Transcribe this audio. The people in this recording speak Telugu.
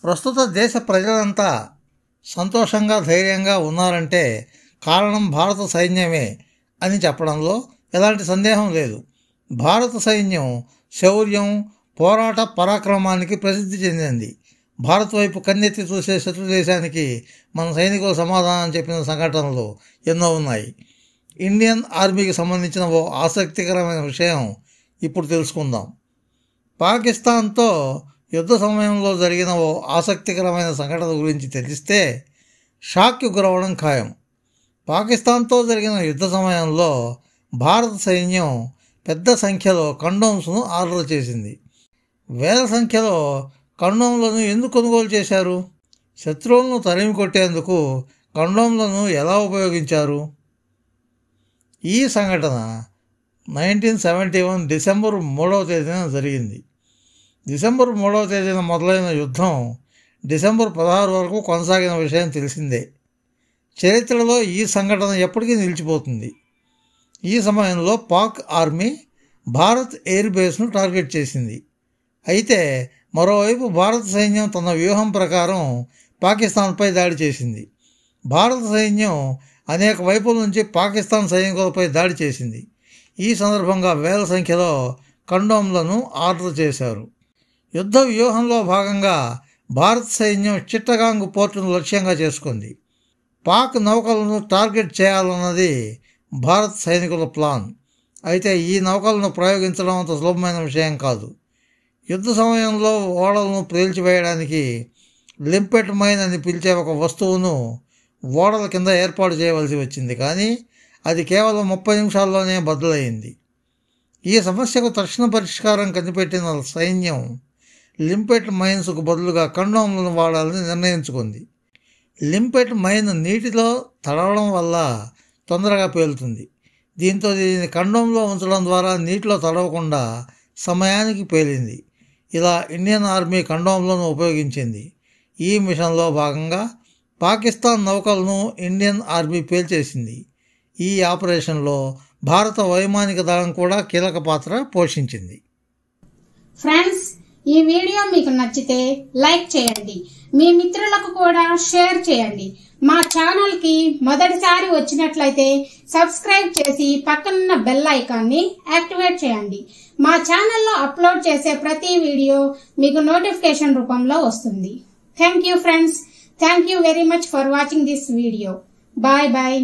ప్రస్తుత దేశ ప్రజలంతా సంతోషంగా ధైర్యంగా ఉన్నారంటే కారణం భారత సైన్యమే అని చెప్పడంలో ఎలాంటి సందేహం లేదు. భారత సైన్యం శౌర్యం, పోరాట పరాక్రమానికి ప్రసిద్ధి చెందింది. భారత్ వైపు కన్నెత్తి చూసే శత్రు దేశానికి మన సైనికులు సమాధానం చెప్పిన సంఘటనలు ఎన్నో ఉన్నాయి. ఇండియన్ ఆర్మీకి సంబంధించిన ఓ ఆసక్తికరమైన విషయం ఇప్పుడు తెలుసుకుందాం. పాకిస్తాన్తో యుద్ధ సమయంలో జరిగిన ఓ ఆసక్తికరమైన సంఘటన గురించి తెలిస్తే షాక్కి గురవడం ఖాయం. పాకిస్తాన్తో జరిగిన యుద్ధ సమయంలో భారత సైన్యం పెద్ద సంఖ్యలో కండోమ్స్ను ఆర్డర్ చేసింది. వేల సంఖ్యలో కండోమ్లను ఎందుకు కొనుగోలు చేశారు? శత్రువులను తరిమి కొట్టేందుకు కండోమ్లను ఎలా ఉపయోగించారు? ఈ సంఘటన 1971 డిసెంబర్ 3వ తేదీన జరిగింది. డిసెంబర్ 3వ తేదీన మొదలైన యుద్ధం డిసెంబర్ 16 వరకు కొనసాగిన విషయం తెలిసిందే. చరిత్రలో ఈ సంఘటన ఎప్పటికీ నిలిచిపోతుంది. ఈ సమయంలో పాక్ ఆర్మీ భారత్ ఎయిర్ బేస్ను టార్గెట్ చేసింది. అయితే మరోవైపు భారత సైన్యం తన వ్యూహం ప్రకారం పాకిస్తాన్పై దాడి చేసింది. భారత సైన్యం అనేక వైపుల నుంచి పాకిస్తాన్ సైనికులపై దాడి చేసింది. ఈ సందర్భంగా వేల సంఖ్యలో కండోమ్లను ఆర్డర్ చేశారు. యుద్ధ వ్యూహంలో భాగంగా భారత సైన్యం చిట్టగాంగ్ పోర్టును లక్ష్యంగా చేసుకుంది. పాక్ నౌకలను టార్గెట్ చేయాలన్నది భారత సైనికుల ప్లాన్. అయితే ఈ నౌకలను ప్రయోగించడం అంత సులభమైన విషయం కాదు. యుద్ధ సమయంలో ఓడలను పేల్చివేయడానికి లింపెట్ మైన్ అని పిలిచే ఒక వస్తువును ఓడల కింద ఏర్పాటు చేయవలసి వచ్చింది. కానీ అది కేవలం 30 నిమిషాల్లోనే బద్దలైంది. ఈ సమస్యకు తక్షణ పరిష్కారం కనిపెట్టిన సైన్యం లింపెట్ మైన్స్కు బదులుగా కండోమ్లను వాడాలని నిర్ణయించుకుంది. లింపెట్ మైన్ నీటిలో తడవడం వల్ల తొందరగా పేలుతుంది. దీంతో దీన్ని కండోమ్లో ఉంచడం ద్వారా నీటిలో తడవకుండా సమయానికి పేలింది. ఇలా ఇండియన్ ఆర్మీ కండోమ్లను ఉపయోగించింది. ఈ మిషన్లో భాగంగా పాకిస్తాన్ నౌకలను ఇండియన్ ఆర్మీ పేల్చేసింది. ఈ ఆపరేషన్లో భారత వైమానిక దళం కూడా కీలక పాత్ర పోషించింది. ఫ్రెండ్స్, ఈ వీడియో మీకు నచ్చితే లైక్ చేయండి, మీ మిత్రులకు కూడా షేర్ చేయండి. మా ఛానల్ కి మొదటిసారి వచ్చినట్లయితే సబ్స్క్రైబ్ చేసి పక్కనున్న బెల్ ఐకాన్ని యాక్టివేట్ చేయండి. మా ఛానల్లో అప్లోడ్ చేసే ప్రతి వీడియో మీకు నోటిఫికేషన్ రూపంలో వస్తుంది. Thank you friends. Thank you very much for watching this video. Bye bye.